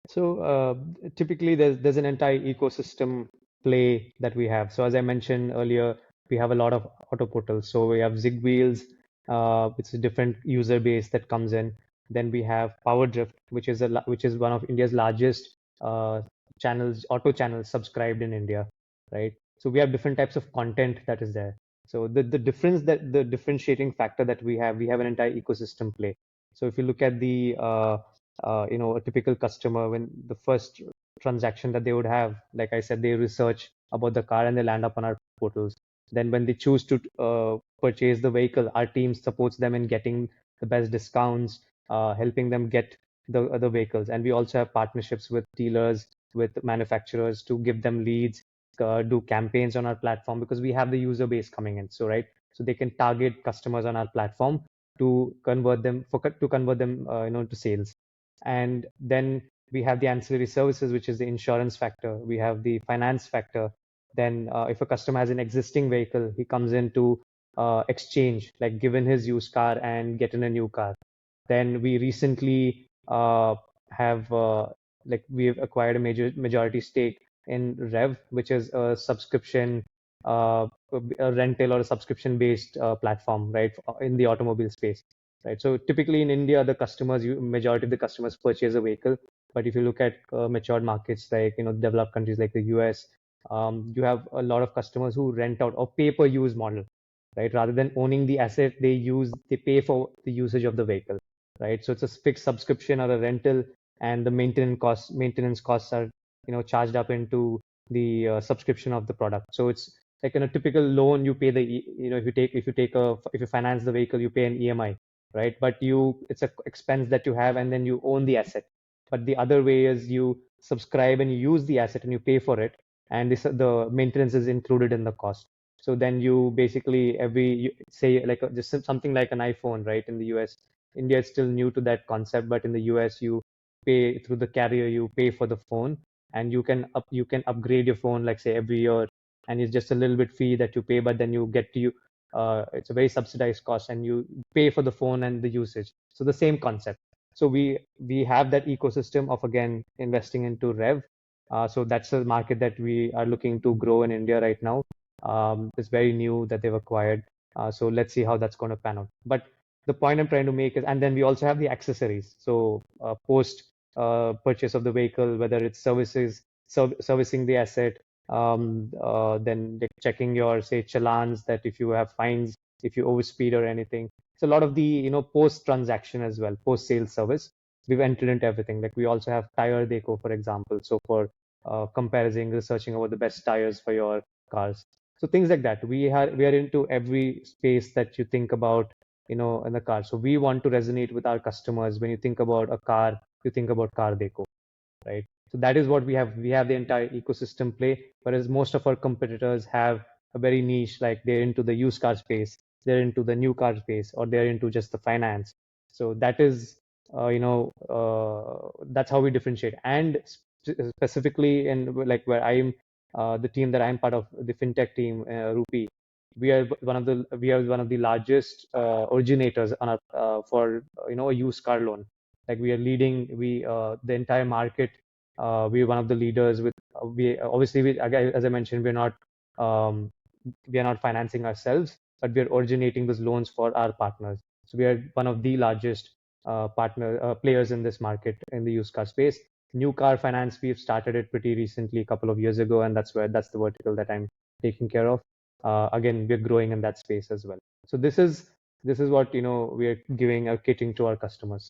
So typically there's an entire ecosystem play that we have. So as I mentioned earlier, we have a lot of auto portals. So we have Zig Wheels, it's a different user base that comes in. Then we have PowerDrift, which is one of India's largest channels, auto channels subscribed in India, right? So we have different types of content that is there. So the differentiating factor that we have an entire ecosystem play. So if you look at the a typical customer, when the first transaction that they would have, like I said, they research about the car and they land up on our portals. Then when they choose to purchase the vehicle, our team supports them in getting the best discounts, helping them get the other vehicles. And we also have partnerships with dealers, with manufacturers to give them leads, do campaigns on our platform because we have the user base coming in. So, right, so they can target customers on our platform to convert them to sales. And then we have the ancillary services, which is the insurance factor. We have the finance factor. Then if a customer has an existing vehicle, he comes in to exchange, like given his used car and get in a new car. Then we recently have we have acquired a majority stake in Rev, which is a subscription, a rental or a subscription based platform, right, in the automobile space. Right. So typically in India, majority of the customers purchase a vehicle. But if you look at matured markets like developed countries like the US, you have a lot of customers who rent out or pay per use model, right? Rather than owning the asset, they pay for the usage of the vehicle, right? So it's a fixed subscription or a rental, and the maintenance costs are charged up into the subscription of the product. So it's like in a typical loan, you pay if you finance the vehicle, you pay an EMI, right? But it's a expense that you have, and then you own the asset. But the other way is you subscribe and you use the asset and you pay for it, and the maintenance is included in the cost. So then you basically say like just something like an iPhone, right? In the US, India is still new to that concept, but in the US, you pay through the carrier, you pay for the phone, and you can upgrade your phone like say every year, and it's just a little bit fee that you pay, but then it's a very subsidized cost, and you pay for the phone and the usage. So the same concept. So we have that ecosystem of again investing into Rev. So that's a market that we are looking to grow in India right now. It's very new that they've acquired. So let's see how that's going to pan out. But the point I'm trying to make is, and then we also have the accessories. So post purchase of the vehicle, whether it's servicing the asset, then like checking your say challans, that if you have fines, if you overspeed or anything. So a lot of the post transaction as well, post sales service. We've entered into everything. Like we also have tire deco, for example. So for comparing, researching over the best tires for your cars. So things like that. We are into every space that you think about, in the car. So we want to resonate with our customers. When you think about a car, you think about car deco, right? So that is what we have. We have the entire ecosystem play, whereas most of our competitors have a very niche, like they're into the used car space, they're into the new car space, or they're into just the finance. So that is, that's how we differentiate. And specifically in like where I'm, the team that I'm part of, the fintech team, Rupy, we are one of the largest originators on for a used car loan. Like we are leading the entire market. We're one of the leaders with we obviously as I mentioned, um, we are not financing ourselves, but we are originating those loans for our partners. So we are one of the largest partner players in this market in the used car space. New car finance, we've started it pretty recently, a couple of years ago, and that's the vertical that I'm taking care of. Again, we're growing in that space as well. So this is what we're giving or catering to our customers.